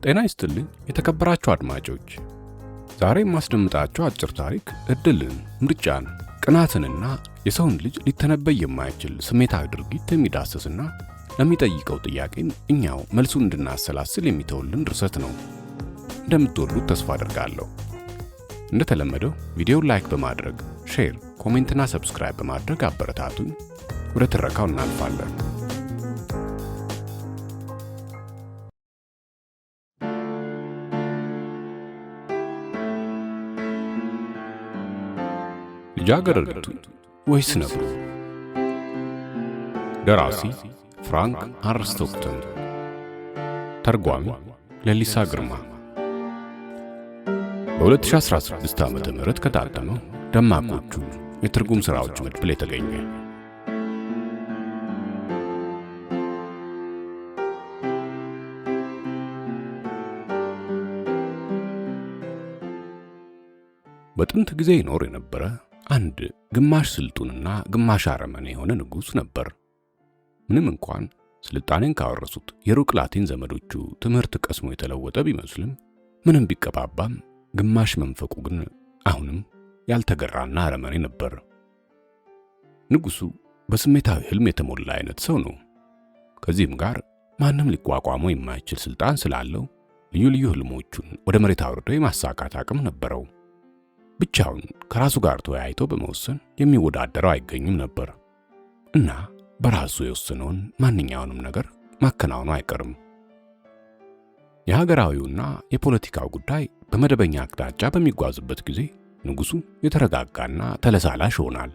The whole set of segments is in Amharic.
ጤና ይስጥልኝ የተከበራችሁ አድማጮች፣ ዛሬ የማስደምጣችሁ አጭር ታሪክ እድልን፣ ምርጫን፣ ቅናትንና የሰውን ልጅ ሊተነበይ የማይችል ስሜታዊ ድርጊት የሚዳስስና ለሚጠይቀው ጥያቄን እኛው መልሱን እንድናሰላስል የሚተውልን ድርሰት ነው። እንደምትወዱት ተስፋ አደርጋለሁ። እንደተለመደው ቪዲዮውን ላይክ በማድረግ ሼር፣ ኮሜንትና ሰብስክራይብ በማድረግ አበረታቱኝ። ወደ ትረካው እናልፋለን። ልጃገረዲቱ ወይስ ነብሩ? ደራሲ ፍራንክ አር ስቶክተን፣ ተርጓሚ ሌሊሳ ግርማ። በ2016 ዓ.ም ከታተመው ደማቆቹ የትርጉም ሥራዎች መድብል የተገኘ። በጥንት ጊዜ ይኖር የነበረ አንድ ግማሽ ስልጡንና ግማሽ አረመኔ የሆነ ንጉሥ ነበር። ምንም እንኳን ስልጣኔን ካወረሱት የሩቅ ላቲን ዘመዶቹ ትምህርት ቀስሞ የተለወጠ ቢመስልም ምንም ቢቀባባም ግማሽ መንፈቁ ግን አሁንም ያልተገራና አረመኔ ነበር። ንጉሡ በስሜታዊ ህልም የተሞላ አይነት ሰው ነው። ከዚህም ጋር ማንም ሊቋቋመው የማይችል ስልጣን ስላለው ልዩ ልዩ ህልሞቹን ወደ መሬት አውርዶ የማሳካት አቅም ነበረው። ብቻውን ከራሱ ጋር ተወያይቶ በመወሰን የሚወዳደረው አይገኝም ነበር እና በራሱ የወሰነውን ማንኛውንም ነገር ማከናወኑ አይቀርም። የሀገራዊውና የፖለቲካው ጉዳይ በመደበኛ አቅጣጫ በሚጓዝበት ጊዜ ንጉሡ የተረጋጋና ተለሳላሽ ይሆናል።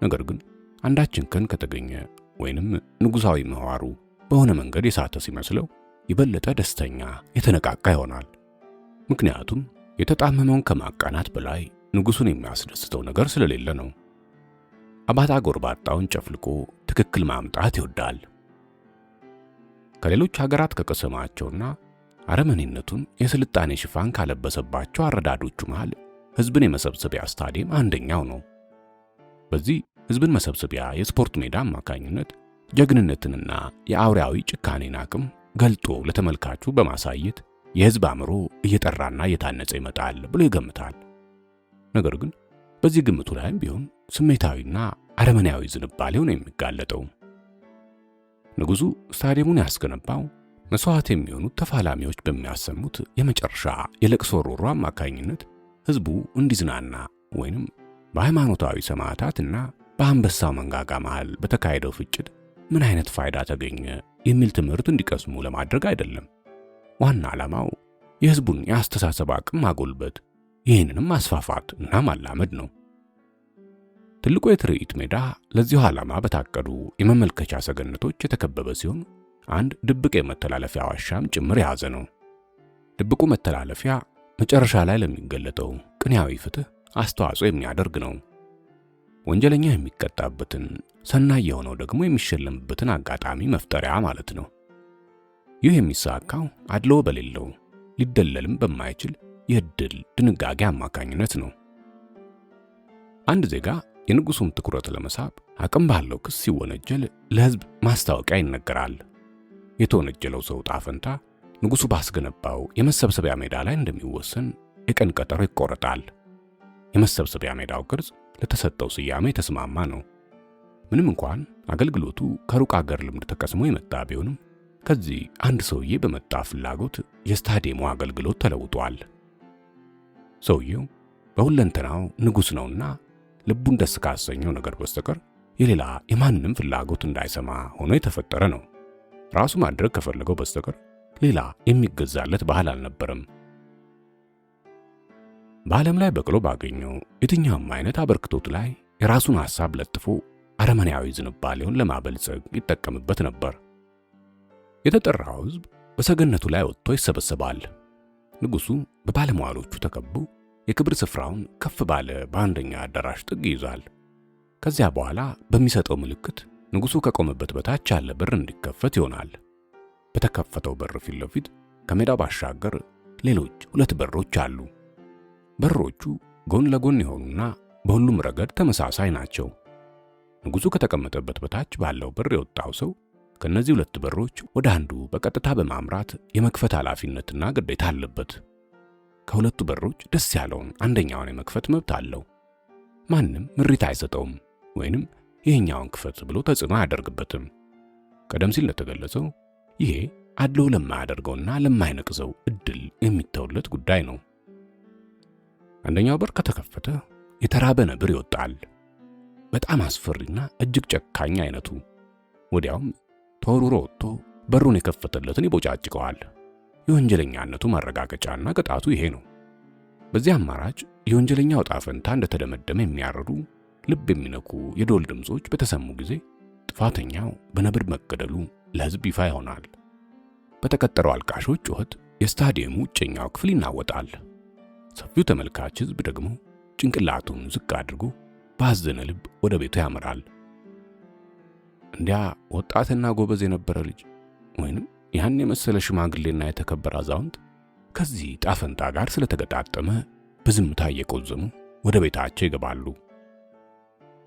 ነገር ግን አንዳች እንከን ከተገኘ ወይንም ንጉሣዊ ምህዋሩ በሆነ መንገድ የሳተ ሲመስለው የበለጠ ደስተኛ፣ የተነቃቃ ይሆናል። ምክንያቱም የተጣመመውን ከማቃናት በላይ ንጉሡን የሚያስደስተው ነገር ስለሌለ ነው። አባጣ ጎርባጣውን ጨፍልቆ ትክክል ማምጣት ይወዳል። ከሌሎች ሀገራት ከቀሰማቸውና አረመኔነቱን የስልጣኔ ሽፋን ካለበሰባቸው አረዳዶቹ መሃል ሕዝብን የመሰብሰቢያ ስታዲየም አንደኛው ነው። በዚህ ሕዝብን መሰብሰቢያ የስፖርት ሜዳ አማካኝነት ጀግንነትንና የአውሬያዊ ጭካኔን አቅም ገልጦ ለተመልካቹ በማሳየት የሕዝብ አእምሮ እየጠራና እየታነጸ ይመጣል ብሎ ይገምታል። ነገር ግን በዚህ ግምቱ ላይም ቢሆን ስሜታዊና አረመኔያዊ ዝንባሌው ነው የሚጋለጠው። ንጉሡ ስታዲየሙን ያስገነባው መስዋዕት የሚሆኑት ተፋላሚዎች በሚያሰሙት የመጨረሻ የለቅሶ ሮሮ አማካኝነት ሕዝቡ እንዲዝናና ወይንም በሃይማኖታዊ ሰማዕታትና በአንበሳው መንጋጋ መሃል በተካሄደው ፍጭት ምን አይነት ፋይዳ ተገኘ የሚል ትምህርት እንዲቀስሙ ለማድረግ አይደለም። ዋና ዓላማው የሕዝቡን የአስተሳሰብ አቅም ማጎልበት፣ ይህንንም ማስፋፋት እና ማላመድ ነው። ትልቁ የትርኢት ሜዳ ለዚሁ ዓላማ በታቀዱ የመመልከቻ ሰገነቶች የተከበበ ሲሆን አንድ ድብቅ የመተላለፊያ ዋሻም ጭምር የያዘ ነው። ድብቁ መተላለፊያ መጨረሻ ላይ ለሚገለጠው ቅኔያዊ ፍትህ አስተዋጽኦ የሚያደርግ ነው። ወንጀለኛ የሚቀጣበትን፣ ሰናይ የሆነው ደግሞ የሚሸለምበትን አጋጣሚ መፍጠሪያ ማለት ነው። ይህ የሚሳካው አድሎ በሌለው ሊደለልም በማይችል የዕድል ድንጋጌ አማካኝነት ነው። አንድ ዜጋ የንጉሡን ትኩረት ለመሳብ አቅም ባለው ክስ ሲወነጀል ለሕዝብ ማስታወቂያ ይነገራል። የተወነጀለው ሰው ዕጣ ፈንታ ንጉሡ ባስገነባው የመሰብሰቢያ ሜዳ ላይ እንደሚወሰን የቀን ቀጠሮ ይቆረጣል። የመሰብሰቢያ ሜዳው ቅርጽ ለተሰጠው ስያሜ የተስማማ ነው። ምንም እንኳን አገልግሎቱ ከሩቅ አገር ልምድ ተቀስሞ የመጣ ቢሆንም ከዚህ አንድ ሰውዬ በመጣ ፍላጎት የስታዲየሙ አገልግሎት ተለውጧል። ሰውዬው በሁለንተናው ንጉሥ ነውና ልቡን ደስ ካሰኘው ነገር በስተቀር የሌላ የማንንም ፍላጎት እንዳይሰማ ሆኖ የተፈጠረ ነው። ራሱ ማድረግ ከፈለገው በስተቀር ሌላ የሚገዛለት ባህል አልነበረም። በዓለም ላይ በቅሎ ባገኘው የትኛውም አይነት አበርክቶት ላይ የራሱን ሐሳብ ለጥፎ አረመኔያዊ ዝንባሌውን ለማበልጸግ ይጠቀምበት ነበር። የተጠራው ሕዝብ በሰገነቱ ላይ ወጥቶ ይሰበሰባል። ንጉሡ በባለሟሎቹ ተከቦ የክብር ስፍራውን ከፍ ባለ በአንደኛ አዳራሽ ጥግ ይይዛል። ከዚያ በኋላ በሚሰጠው ምልክት ንጉሡ ከቆመበት በታች ያለ በር እንዲከፈት ይሆናል። በተከፈተው በር ፊት ለፊት ከሜዳው ባሻገር ሌሎች 2 በሮች አሉ። በሮቹ ጎን ለጎን የሆኑና በሁሉም ረገድ ተመሳሳይ ናቸው። ንጉሡ ከተቀመጠበት በታች ባለው በር የወጣው ሰው ከነዚህ ሁለት በሮች ወደ አንዱ በቀጥታ በማምራት የመክፈት ኃላፊነትና ግዴታ አለበት። ከሁለቱ በሮች ደስ ያለውን አንደኛውን የመክፈት መብት አለው። ማንም ምሪት አይሰጠውም ወይንም ይሄኛውን ክፈት ብሎ ተጽዕኖ አያደርግበትም። ቀደም ሲል እንደተገለጸው ይሄ አድሎ ለማያደርገውና ለማይነቅዘው እድል የሚተውለት ጉዳይ ነው። አንደኛው በር ከተከፈተ የተራበ ነብር ይወጣል። በጣም አስፈሪና እጅግ ጨካኝ አይነቱ። ወዲያውም ተወርውሮ ወጥቶ በሩን የከፈተለትን ይቦጫጭቀዋል። የወንጀለኛነቱ ማረጋገጫና ቅጣቱ ይሄ ነው። በዚህ አማራጭ የወንጀለኛው ዕጣ ፈንታ እንደተደመደመ የሚያረዱ ልብ የሚነኩ የደወል ድምጾች በተሰሙ ጊዜ ጥፋተኛው በነብር መገደሉ ለሕዝብ ይፋ ይሆናል። በተቀጠረው አልቃሾች ጩኸት የስታዲየሙ ውጨኛው ክፍል ይናወጣል። ሰፊው ተመልካች ሕዝብ ደግሞ ጭንቅላቱን ዝቅ አድርጎ ባዘነ ልብ ወደ ቤቱ ያመራል። እንዲያ ወጣትና ጎበዝ የነበረ ልጅ ወይንም ያን የመሰለ ሽማግሌና የተከበረ አዛውንት ከዚህ ዕጣ ፈንታ ጋር ስለተገጣጠመ በዝምታ እየቆዘሙ ወደ ቤታቸው ይገባሉ።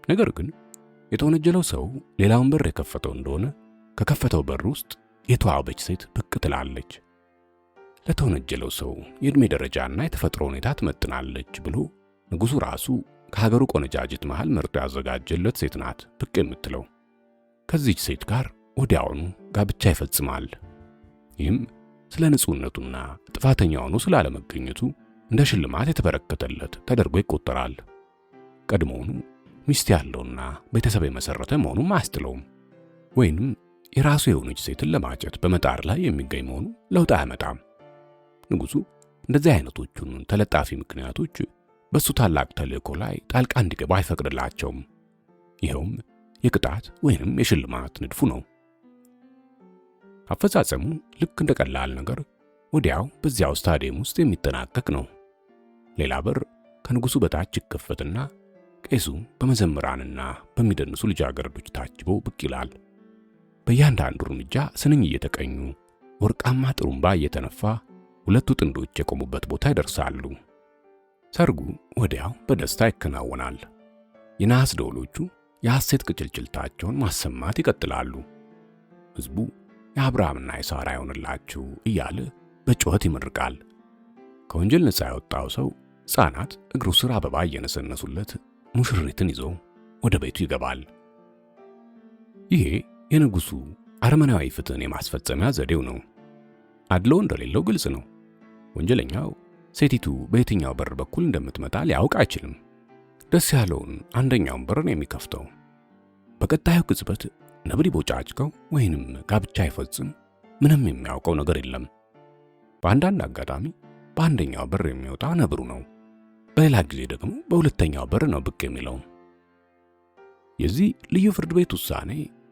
ነገር ግን የተወነጀለው ሰው ሌላውን በር የከፈተው እንደሆነ ከከፈተው በር ውስጥ የተዋበች ሴት ብቅ ትላለች። ለተወነጀለው ሰው የዕድሜ ደረጃና የተፈጥሮ ሁኔታ ትመጥናለች ብሎ ንጉሡ ራሱ ከሀገሩ ቆነጃጅት መሃል መርጦ ያዘጋጀለት ሴት ናት ብቅ የምትለው። ከዚች ሴት ጋር ወዲያውኑ ጋብቻ ይፈጽማል። ይህም ስለ ንጹህነቱና ጥፋተኛ ሆኖ ስላለመገኘቱ እንደ ሽልማት የተበረከተለት ተደርጎ ይቆጠራል። ቀድሞውኑ ሚስት ያለውና ቤተሰብ የመሰረተ መሆኑም አያስጥለውም። ወይንም የራሱ የሆነች ሴትን ለማጨት በመጣር ላይ የሚገኝ መሆኑ ለውጥ አያመጣም። ንጉሡ እንደዚህ አይነቶቹን ተለጣፊ ምክንያቶች በሱ ታላቅ ተልእኮ ላይ ጣልቃ እንዲገባ አይፈቅድላቸውም። ይኸውም የቅጣት ወይንም የሽልማት ንድፉ ነው። አፈጻጸሙ ልክ እንደ ቀላል ነገር ወዲያው በዚያው ስታዲየም ውስጥ የሚጠናቀቅ ነው። ሌላ በር ከንጉሡ በታች ይከፈትና ቄሱ በመዘምራንና በሚደንሱ ልጃገረዶች ታጅቦ ብቅ ይላል። በእያንዳንዱ እርምጃ ስንኝ እየተቀኙ ወርቃማ ጥሩምባ እየተነፋ ሁለቱ ጥንዶች የቆሙበት ቦታ ይደርሳሉ። ሰርጉ ወዲያው በደስታ ይከናወናል። የነሐስ ደወሎቹ የሐሴት ቅጭልጭልታቸውን ማሰማት ይቀጥላሉ። ሕዝቡ የአብርሃምና የሳራ ይሆንላችሁ እያለ በጩኸት ይመርቃል። ከወንጀል ነፃ የወጣው ሰው ሕፃናት እግሩ ስር አበባ እየነሰነሱለት ሙሽሪትን ይዞ ወደ ቤቱ ይገባል። ይሄ የንጉሡ አረመናዊ ፍትህን የማስፈጸሚያ ዘዴው ነው። አድሎ እንደሌለው ግልጽ ነው። ወንጀለኛው ሴቲቱ በየትኛው በር በኩል እንደምትመጣ ሊያውቅ አይችልም። ደስ ያለውን አንደኛውን በር ነው የሚከፍተው። በቀጣዩ ቅጽበት ነብር ይቦጫጭቀው ወይንም ጋብቻ አይፈጽም፣ ምንም የሚያውቀው ነገር የለም። በአንዳንድ አጋጣሚ በአንደኛው በር የሚወጣ ነብሩ ነው። በሌላ ጊዜ ደግሞ በሁለተኛው በር ነው ብቅ የሚለው። የዚህ ልዩ ፍርድ ቤት ውሳኔ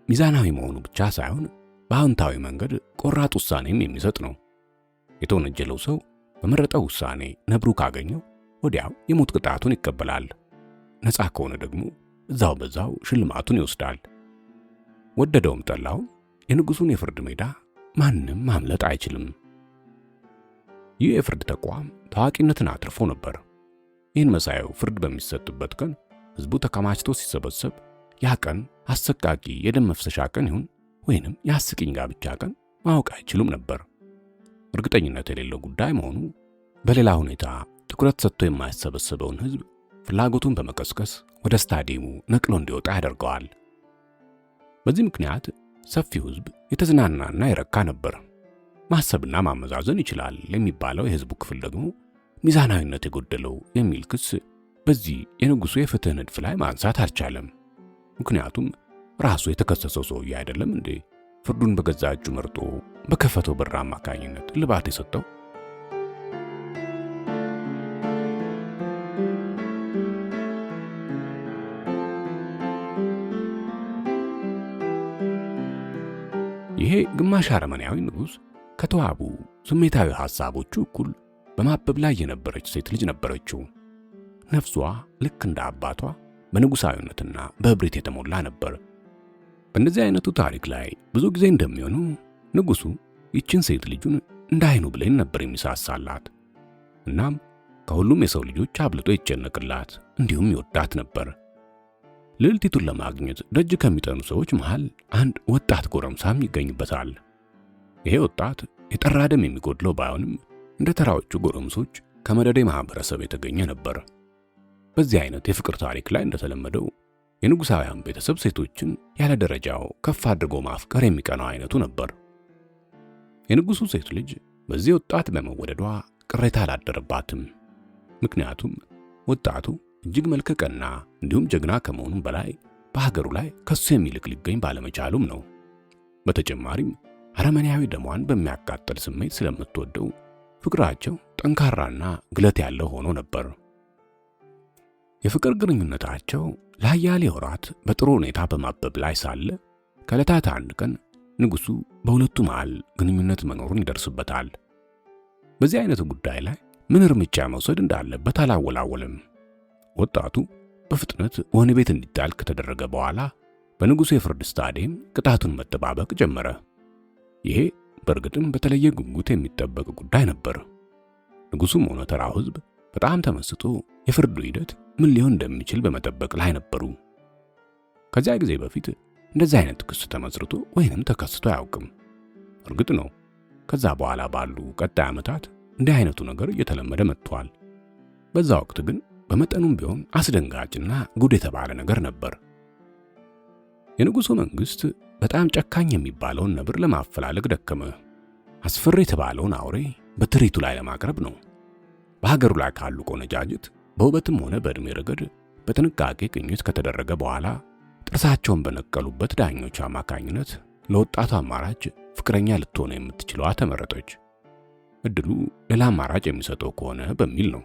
ሚዛናዊ መሆኑ ብቻ ሳይሆን በአዎንታዊ መንገድ ቆራጥ ውሳኔም የሚሰጥ ነው። የተወነጀለው ሰው በመረጠው ውሳኔ ነብሩ ካገኘው ወዲያው የሞት ቅጣቱን ይቀበላል። ነፃ ከሆነ ደግሞ እዛው በዛው ሽልማቱን ይወስዳል። ወደደውም ጠላውም የንጉሡን የፍርድ ሜዳ ማንም ማምለጥ አይችልም። ይህ የፍርድ ተቋም ታዋቂነትን አትርፎ ነበር። ይህን መሳዩ ፍርድ በሚሰጥበት ቀን ሕዝቡ ተከማችቶ ሲሰበሰብ ያ ቀን አሰቃቂ የደም መፍሰሻ ቀን ይሁን ወይንም የአስቂኝ ጋብቻ ቀን ማወቅ አይችሉም ነበር። እርግጠኝነት የሌለው ጉዳይ መሆኑ በሌላ ሁኔታ ትኩረት ሰጥቶ የማይሰበሰበውን ሕዝብ ፍላጎቱን በመቀስቀስ ወደ ስታዲየሙ ነቅሎ እንዲወጣ ያደርገዋል። በዚህ ምክንያት ሰፊው ሕዝብ የተዝናናና የረካ ነበር። ማሰብና ማመዛዘን ይችላል የሚባለው የሕዝቡ ክፍል ደግሞ ሚዛናዊነት የጎደለው የሚል ክስ በዚህ የንጉሡ የፍትህ ንድፍ ላይ ማንሳት አልቻለም። ምክንያቱም ራሱ የተከሰሰው ሰውዬ አይደለም እንዴ ፍርዱን በገዛ እጁ መርጦ በከፈተው በር አማካኝነት ልባት የሰጠው? ይሄ ግማሽ አረመኔያዊ ንጉሥ ከተዋቡ ስሜታዊ ሐሳቦቹ እኩል በማበብ ላይ የነበረች ሴት ልጅ ነበረችው። ነፍሷ ልክ እንደ አባቷ በንጉሳዊነትና በእብሪት የተሞላ ነበር። በእንደዚህ አይነቱ ታሪክ ላይ ብዙ ጊዜ እንደሚሆኑ ንጉሡ ይችን ሴት ልጁን እንደ አይኑ ብሌን ነበር የሚሳሳላት። እናም ከሁሉም የሰው ልጆች አብልጦ ይጨነቅላት እንዲሁም ይወዳት ነበር። ልዕልቲቱን ለማግኘት ደጅ ከሚጠኑ ሰዎች መሃል አንድ ወጣት ጎረምሳም ይገኝበታል። ይሄ ወጣት የጠራ ደም የሚጎድለው ባይሆንም እንደ ተራዎቹ ጎረምሶች ከመደዴ ማህበረሰብ የተገኘ ነበር። በዚህ አይነት የፍቅር ታሪክ ላይ እንደተለመደው የንጉሳውያን ቤተሰብ ሴቶችን ያለ ደረጃው ከፍ አድርጎ ማፍቀር የሚቀናው አይነቱ ነበር። የንጉሱ ሴት ልጅ በዚህ ወጣት በመወደዷ ቅሬታ አላደረባትም። ምክንያቱም ወጣቱ እጅግ መልከ ቀና እንዲሁም ጀግና ከመሆኑም በላይ በሀገሩ ላይ ከሱ የሚልቅ ሊገኝ ባለመቻሉም ነው። በተጨማሪም አረመኔያዊ ደሟን በሚያቃጥል ስሜት ስለምትወደው ፍቅራቸው ጠንካራና ግለት ያለው ሆኖ ነበር። የፍቅር ግንኙነታቸው ለአያሌ ወራት በጥሩ ሁኔታ በማበብ ላይ ሳለ ከዕለታት አንድ ቀን ንጉሱ በሁለቱ መሃል ግንኙነት መኖሩን ይደርስበታል። በዚህ አይነቱ ጉዳይ ላይ ምን እርምጃ መውሰድ እንዳለበት አላወላወለም። ወጣቱ በፍጥነት ወህኒ ቤት እንዲጣል ከተደረገ በኋላ በንጉሱ የፍርድ ስታዲየም ቅጣቱን መጠባበቅ ጀመረ። ይሄ በእርግጥም በተለየ ጉጉት የሚጠበቅ ጉዳይ ነበር። ንጉሱም ሆነ ተራው ሕዝብ በጣም ተመስጦ የፍርዱ ሂደት ምን ሊሆን እንደሚችል በመጠበቅ ላይ ነበሩ። ከዚያ ጊዜ በፊት እንደዚህ አይነት ክስ ተመስርቶ ወይንም ተከስቶ አያውቅም። እርግጥ ነው ከዛ በኋላ ባሉ ቀጣይ ዓመታት እንዲህ አይነቱ ነገር እየተለመደ መጥቷል። በዛ ወቅት ግን በመጠኑም ቢሆን አስደንጋጭና ጉድ የተባለ ነገር ነበር። የንጉሱ መንግስት በጣም ጨካኝ የሚባለውን ነብር ለማፈላለግ ደከመ። አስፈሪ የተባለውን አውሬ በትርኢቱ ላይ ለማቅረብ ነው። በሀገሩ ላይ ካሉ ቆነጃጅት በውበትም ሆነ በዕድሜ ረገድ በጥንቃቄ ቅኝት ከተደረገ በኋላ ጥርሳቸውን በነቀሉበት ዳኞች አማካኝነት ለወጣቱ አማራጭ ፍቅረኛ ልትሆነ የምትችለዋ ተመረጠች። እድሉ ሌላ አማራጭ የሚሰጠው ከሆነ በሚል ነው።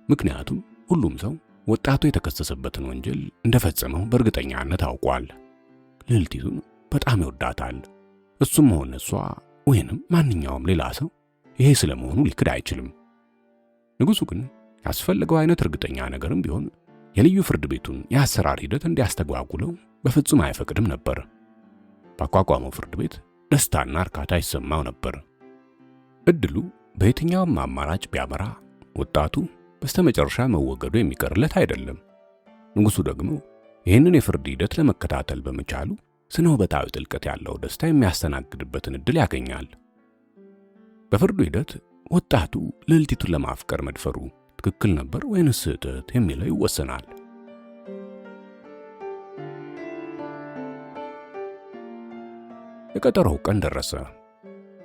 ምክንያቱም ሁሉም ሰው ወጣቱ የተከሰሰበትን ወንጀል እንደፈጸመው በእርግጠኛነት አውቋል። ልዕልቲቱን በጣም ይወዳታል። እሱም ሆነ እሷ ወይንም ማንኛውም ሌላ ሰው ይሄ ስለመሆኑ ሊክድ አይችልም። ንጉሱ ግን ያስፈልገው አይነት እርግጠኛ ነገርም ቢሆን የልዩ ፍርድ ቤቱን የአሰራር ሂደት እንዲያስተጓጉለው በፍጹም አይፈቅድም ነበር። ባቋቋመው ፍርድ ቤት ደስታና እርካታ ይሰማው ነበር። እድሉ በየትኛውም አማራጭ ቢያመራ ወጣቱ በስተመጨረሻ መወገዱ የሚቀርለት አይደለም። ንጉሱ ደግሞ ይህንን የፍርድ ሂደት ለመከታተል በመቻሉ ስነ ውበታዊ ጥልቀት ያለው ደስታ የሚያስተናግድበትን እድል ያገኛል። በፍርዱ ሂደት ወጣቱ ልዕልቲቱን ለማፍቀር መድፈሩ ትክክል ነበር ወይንስ ስህተት የሚለው ይወሰናል። የቀጠሮው ቀን ደረሰ።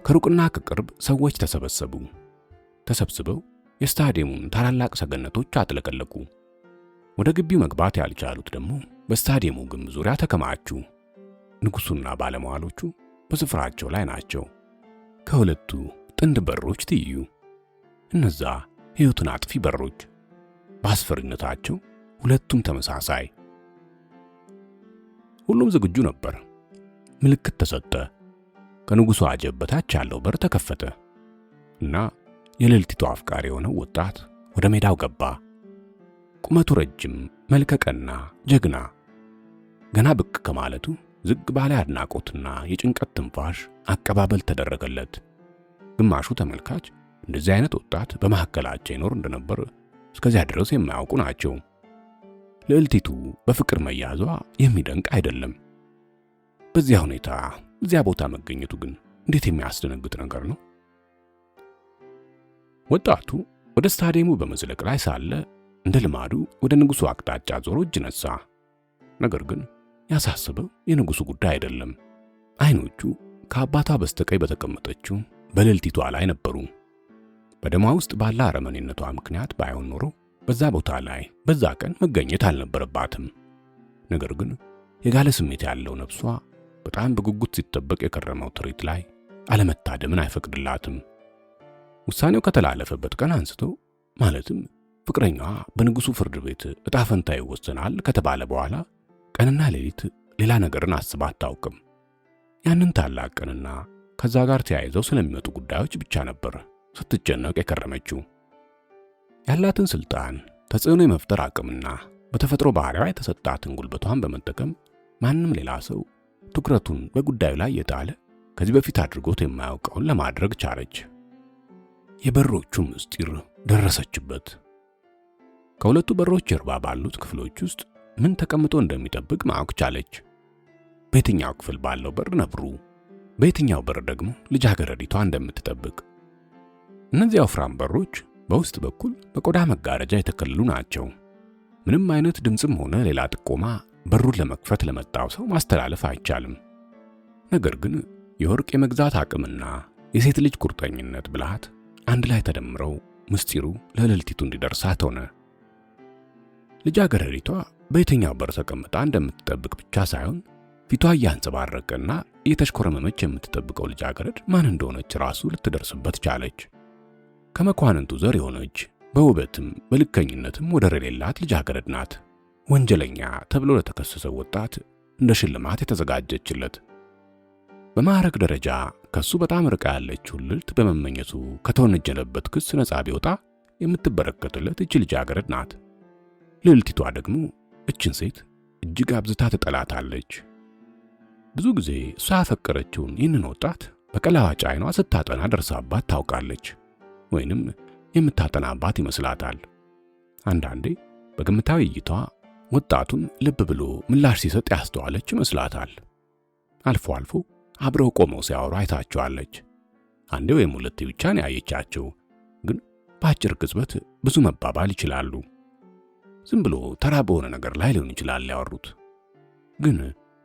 ከሩቅና ከቅርብ ሰዎች ተሰብስበው የስታዲየሙን ታላላቅ ሰገነቶች አጥለቀለቁ። ወደ ግቢው መግባት ያልቻሉት ደግሞ በስታዲየሙ ግንብ ዙሪያ ተከማቹ። ንጉሱና ባለሟሎቹ በስፍራቸው ላይ ናቸው። ከሁለቱ ጥንድ በሮች ትይዩ። እነዛ ሕይወትን አጥፊ በሮች በአስፈሪነታቸው ሁለቱም ተመሳሳይ። ሁሉም ዝግጁ ነበር። ምልክት ተሰጠ። ከንጉሱ አጀብ በታች ያለው በር ተከፈተ እና የልዕልቲቱ አፍቃሪ የሆነው ወጣት ወደ ሜዳው ገባ። ቁመቱ ረጅም፣ መልከቀና ጀግና። ገና ብቅ ከማለቱ ዝግ ባለ አድናቆትና የጭንቀት ትንፋሽ አቀባበል ተደረገለት። ግማሹ ተመልካች እንደዚህ አይነት ወጣት በመካከላቸው ይኖር እንደነበር እስከዚያ ድረስ የማያውቁ ናቸው። ልዕልቲቱ በፍቅር መያዟ የሚደንቅ አይደለም። በዚያ ሁኔታ እዚያ ቦታ መገኘቱ ግን እንዴት የሚያስደነግጥ ነገር ነው። ወጣቱ ወደ ስታዲየሙ በመዝለቅ ላይ ሳለ እንደ ልማዱ ወደ ንጉሱ አቅጣጫ ዞሮ እጅ ነሳ። ነገር ግን ያሳስበው የንጉሱ ጉዳይ አይደለም። አይኖቹ ከአባቷ በስተቀኝ በተቀመጠችው በልዕልቲቷ ላይ ነበሩ። በደሟ ውስጥ ባለ አረመኔነቷ ምክንያት ባይሆን ኖሮ በዛ ቦታ ላይ በዛ ቀን መገኘት አልነበረባትም። ነገር ግን የጋለ ስሜት ያለው ነፍሷ በጣም በጉጉት ሲጠበቅ የከረመው ትርኢት ላይ አለመታደምን አይፈቅድላትም። ውሳኔው ከተላለፈበት ቀን አንስቶ ማለትም ፍቅረኛዋ በንጉሱ ፍርድ ቤት ዕጣ ፈንታ ይወሰናል ከተባለ በኋላ ቀንና ሌሊት ሌላ ነገርን አስባ አታውቅም። ያንን ታላቅ ቀንና ከዛ ጋር ተያይዘው ስለሚመጡ ጉዳዮች ብቻ ነበር ስትጨነቅ የከረመችው። ያላትን ስልጣን፣ ተጽዕኖ የመፍጠር አቅምና በተፈጥሮ ባህሪዋ የተሰጣትን ጉልበቷን በመጠቀም ማንም ሌላ ሰው ትኩረቱን በጉዳዩ ላይ የጣለ ከዚህ በፊት አድርጎት የማያውቀውን ለማድረግ ቻለች። የበሮቹ ምስጢር ደረሰችበት። ከሁለቱ በሮች ጀርባ ባሉት ክፍሎች ውስጥ ምን ተቀምጦ እንደሚጠብቅ ማወቅ ቻለች። በየትኛው ክፍል ባለው በር ነብሩ፣ በየትኛው በር ደግሞ ልጃገረዲቷ እንደምትጠብቅ። እነዚያ ወፍራም በሮች በውስጥ በኩል በቆዳ መጋረጃ የተከለሉ ናቸው። ምንም አይነት ድምፅም ሆነ ሌላ ጥቆማ በሩን ለመክፈት ለመጣው ሰው ማስተላለፍ አይቻልም። ነገር ግን የወርቅ የመግዛት አቅምና የሴት ልጅ ቁርጠኝነት ብልሃት አንድ ላይ ተደምረው ምስጢሩ ለልዕልቲቱ እንዲደርሳት ሆነ። ልጃገረዲቷ በየትኛው በር ተቀምጣ እንደምትጠብቅ ብቻ ሳይሆን ፊቷ እያንጸባረቀና እየተሽኮረመመች የምትጠብቀው ልጃገረድ ማን እንደሆነች ራሱ ልትደርስበት ቻለች። ከመኳንንቱ ዘር የሆነች በውበትም በልከኝነትም ወደር የሌላት ልጃገረድ ናት። ወንጀለኛ ተብሎ ለተከሰሰው ወጣት እንደ ሽልማት የተዘጋጀችለት። በማዕረግ ደረጃ ከሱ በጣም ርቃ ያለችው ልዕልት በመመኘቱ ከተወነጀለበት ክስ ነፃ ቢወጣ የምትበረከትለት እቺ ልጃገረድ ናት። ልዕልቲቷ ደግሞ እችን ሴት እጅግ አብዝታ ትጠላታለች። ብዙ ጊዜ እሷ ያፈቀረችውን ይህንን ወጣት በቀላዋጭ ዓይኗ ስታጠና ደርሳባት ታውቃለች፣ ወይንም የምታጠናባት ይመስላታል። አንዳንዴ በግምታዊ እይቷ ወጣቱን ልብ ብሎ ምላሽ ሲሰጥ ያስተዋለች ይመስላታል። አልፎ አልፎ አብረው ቆመው ሲያወሩ አይታቸዋለች። አንዴ ወይም ሁለቴ ብቻ ነው ያየቻቸው፣ ግን በአጭር ቅጽበት ብዙ መባባል ይችላሉ። ዝም ብሎ ተራ በሆነ ነገር ላይ ሊሆን ይችላል ያወሩት፣ ግን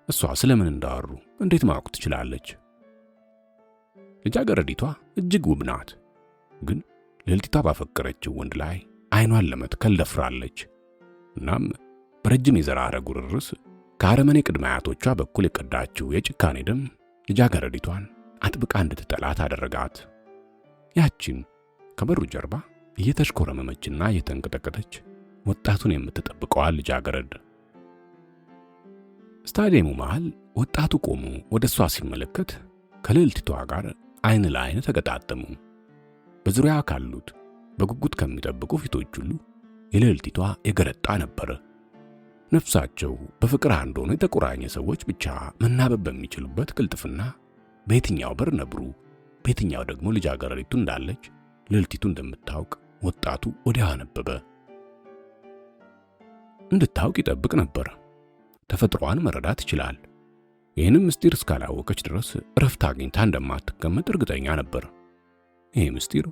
እሷ ስለምን እንዳወሩ እንዴት ማወቅ ትችላለች? ልጃገረዲቷ እጅግ ውብ ናት፣ ግን ልዕልቲቷ ባፈቀረችው ወንድ ላይ ዓይኗን ለመትከል ደፍራለች። እናም በረጅም የዘር ሐረግ ውርርስ ከአረመኔ ቅድመ አያቶቿ በኩል የቀዳችው የጭካኔ ደም ልጃገረዲቷን አጥብቃ እንድትጠላት አደረጋት። ያቺን ከበሩ ጀርባ እየተሽኮረመመችና እየተንቀጠቀጠች ወጣቱን የምትጠብቀዋል ልጃገረድ። ስታዲየሙ መሃል ወጣቱ ቆሞ ወደ እሷ ሲመለከት ከልዕልቲቷ ጋር ዓይን ለዓይን ተገጣጠሙ። በዙሪያ ካሉት በጉጉት ከሚጠብቁ ፊቶች ሁሉ የልዕልቲቷ የገረጣ ነበር። ነፍሳቸው በፍቅር አንድ ሆኖ የተቆራኘ ሰዎች ብቻ መናበብ በሚችሉበት ቅልጥፍና በየትኛው በር ነብሩ፣ በየትኛው ደግሞ ልጃገረዲቱ እንዳለች ልዕልቲቱ እንደምታውቅ ወጣቱ ወዲያው አነበበ። እንድታውቅ ይጠብቅ ነበር። ተፈጥሯን መረዳት ይችላል። ይህንም ምስጢር እስካላወቀች ድረስ እረፍት አግኝታ እንደማትቀመጥ እርግጠኛ ነበር። ይህ ምስጢር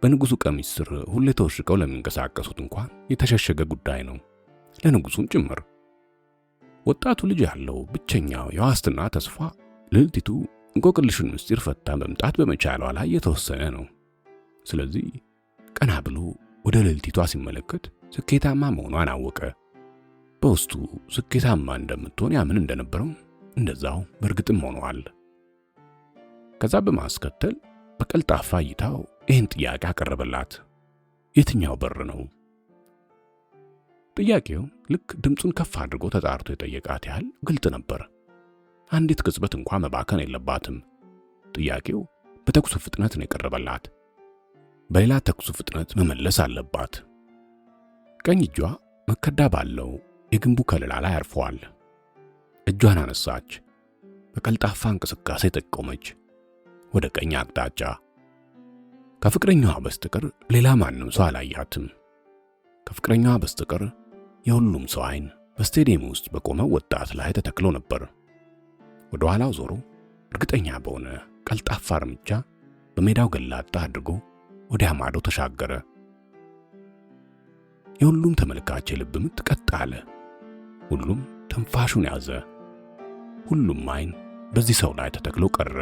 በንጉሱ ቀሚስ ስር ሁሌ ተወሽቀው ለሚንቀሳቀሱት እንኳን የተሸሸገ ጉዳይ ነው፣ ለንጉሱም ጭምር። ወጣቱ ልጅ ያለው ብቸኛው የዋስትና ተስፋ ልዕልቲቱ እንቆቅልሹን ምስጢር ፈታ መምጣት በመቻሏ ላይ የተወሰነ ነው። ስለዚህ ቀና ብሎ ወደ ልዕልቲቷ ሲመለከት ስኬታማ መሆኗን አወቀ። በውስጡ ስኬታማ እንደምትሆን ያምን እንደነበረው እንደዛው በእርግጥም ሆኗል። ከዛ በማስከተል በቀልጣፋ እይታው ይህን ጥያቄ አቀረበላት። የትኛው በር ነው? ጥያቄው ልክ ድምፁን ከፍ አድርጎ ተጣርቶ የጠየቃት ያህል ግልጥ ነበር። አንዲት ቅጽበት እንኳን መባከን የለባትም። ጥያቄው በተኩሱ ፍጥነት ነው የቀረበላት። በሌላ ተኩሱ ፍጥነት መመለስ አለባት። ቀኝ እጇ መከዳ ባለው የግንቡ ከለላ ላይ አርፏል። እጇን አነሳች። በቀልጣፋ እንቅስቃሴ ጠቆመች ወደ ቀኝ አቅጣጫ። ከፍቅረኛዋ በስተቀር ሌላ ማንም ሰው አላያትም። ከፍቅረኛዋ በስተቀር የሁሉም ሰው ዓይን በስቴዲየም ውስጥ በቆመው ወጣት ላይ ተተክሎ ነበር። ወደ ኋላው ዞሮ እርግጠኛ በሆነ ቀልጣፋ እርምጃ በሜዳው ገላጣ አድርጎ ወዲያ ማዶ ተሻገረ። የሁሉም ተመልካች የልብ ምት ቀጥ አለ። ሁሉም ትንፋሹን ያዘ። ሁሉም ዓይን በዚህ ሰው ላይ ተተክሎ ቀረ።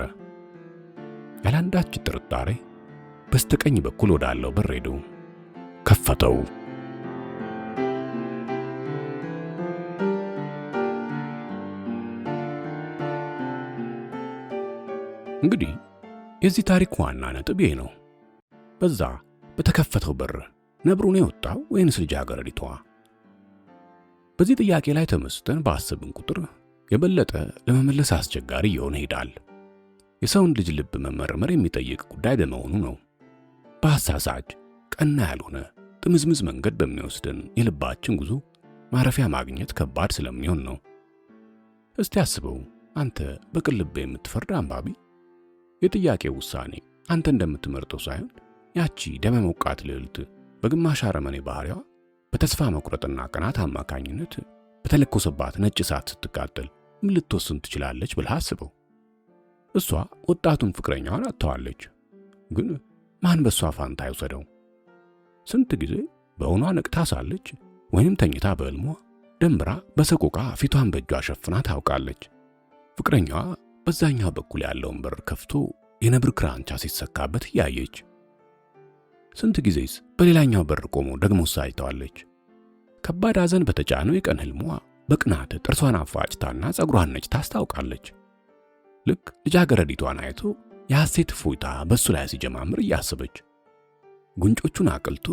ያላንዳች ጥርጣሬ በስተቀኝ በኩል ወዳለው በር ሄዶ ከፈተው። እንግዲህ የዚህ ታሪክ ዋና ነጥብ ይሄ ነው። በዛ በተከፈተው በር ነብሩ ነው የወጣው ወይንስ ልጃገረዲቷ? በዚህ ጥያቄ ላይ ተመስጠን ባሰብን ቁጥር የበለጠ ለመመለስ አስቸጋሪ እየሆነ ይሄዳል። የሰውን ልጅ ልብ መመርመር የሚጠይቅ ጉዳይ በመሆኑ ነው። በአሳሳች ቀና ያልሆነ ጥምዝምዝ መንገድ በሚወስደን የልባችን ጉዞ ማረፊያ ማግኘት ከባድ ስለሚሆን ነው። እስቲ አስበው፣ አንተ በቅን ልብ የምትፈርድ አንባቢ፣ የጥያቄው ውሳኔ አንተ እንደምትመርጠው ሳይሆን ያቺ ደመ ሞቃት ልዕልት በግማሽ አረመኔ ባህሪዋ በተስፋ መቁረጥና ቅናት አማካኝነት በተለኮሰባት ነጭ እሳት ስትቃጠል ምን ልትወስን ትችላለች ብለህ አስበው። እሷ ወጣቱን ፍቅረኛዋን አጥተዋለች። ግን ማን በሷ ፋንታ ይወሰደው? ስንት ጊዜ በእውኗ ነቅታ ሳለች ወይንም ተኝታ በሕልሟ ደንብራ በሰቆቃ ፊቷን በእጇ ሸፍና ታውቃለች። ፍቅረኛዋ በዛኛው በኩል ያለውን በር ከፍቶ የነብር ክራንቻ ሲሰካበት እያየች። ስንት ጊዜስ በሌላኛው በር ቆሞ ደግሞ ሳይተዋለች። ከባድ ሐዘን በተጫነው የቀን ሕልሟ በቅናት ጥርሷን አፋጭታና ጸጉሯን ነጭታ ታስታውቃለች። ልክ ልጃገረዲቷን አይቶ የሐሴት እፎይታ በሱ ላይ ሲጀማምር እያሰበች ጉንጮቹን አቅልቶ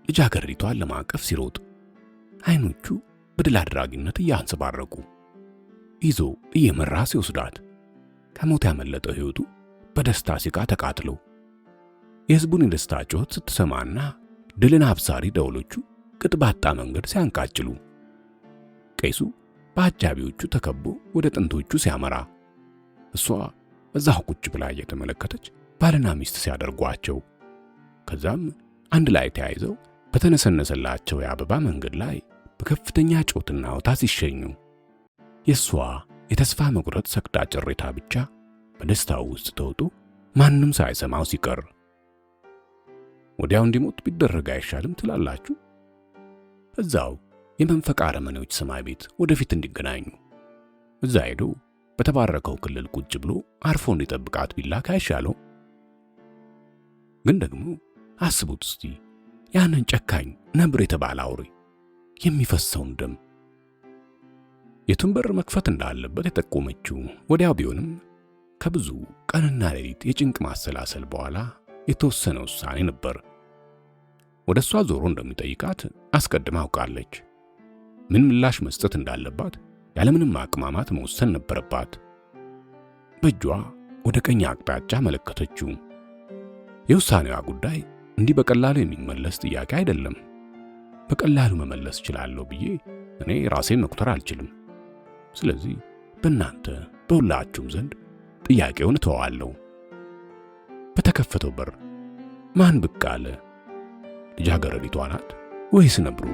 ልጃገረዲቷን ለማቀፍ ሲሮጥ አይኖቹ በድል አድራጊነት እያንጸባረቁ ይዞ እየመራ ሲወስዳት ከሞት ያመለጠው ሕይወቱ በደስታ ሲቃ ተቃጥሎ የሕዝቡን የደስታ ጩኸት ስትሰማና ድልን አብሳሪ ደውሎቹ ቅጥ ባጣ መንገድ ሲያንቃጭሉ ቄሱ በአጃቢዎቹ ተከቦ ወደ ጥንቶቹ ሲያመራ እሷ እዛው ቁጭ ብላ እየተመለከተች ባልና ሚስት ሲያደርጓቸው ከዛም አንድ ላይ ተያይዘው በተነሰነሰላቸው የአበባ መንገድ ላይ በከፍተኛ ጮትና ውታ ሲሸኙ የሷ የተስፋ መቁረጥ ሰቅጣ ጭሬታ ብቻ በደስታው ውስጥ ተውጦ ማንም ሳይሰማው ሲቀር ወዲያው እንዲሞት ቢደረግ አይሻልም ትላላችሁ? እዛው የመንፈቅ አረመኔዎች ሰማይ ቤት ወደፊት እንዲገናኙ እዛ ሄዶ በተባረከው ክልል ቁጭ ብሎ አርፎ እንዲጠብቃት ቢላክ አይሻለው? ግን ደግሞ አስቡት እስቲ ያንን ጨካኝ ነብር የተባለ አውሬ የሚፈሰውን ደም የቱን በር መክፈት እንዳለበት የጠቆመችው ወዲያው ቢሆንም ከብዙ ቀንና ሌሊት የጭንቅ ማሰላሰል በኋላ የተወሰነ ውሳኔ ነበር። ወደ እሷ ዞሮ እንደሚጠይቃት አስቀድማ አውቃለች። ምን ምላሽ መስጠት እንዳለባት ያለምንም ማቅማማት መወሰን ነበረባት። በእጇ ወደ ቀኝ አቅጣጫ መለከተችው። የውሳኔዋ ጉዳይ እንዲህ በቀላሉ የሚመለስ ጥያቄ አይደለም። በቀላሉ መመለስ እችላለሁ ብዬ እኔ ራሴን መቁጠር አልችልም። ስለዚህ በእናንተ በሁላችሁም ዘንድ ጥያቄውን እተዋለሁ። በተከፈተው በር ማን ብቅ አለ? ልጃገረዲቷ ናት ወይስ ነብሩ?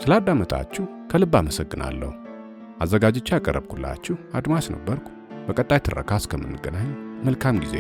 ስላዳመጣችሁ ከልብ አመሰግናለሁ። አዘጋጅቼ ያቀረብኩላችሁ አድማስ ነበርኩ። በቀጣይ ትረካ እስከምንገናኝ መልካም ጊዜ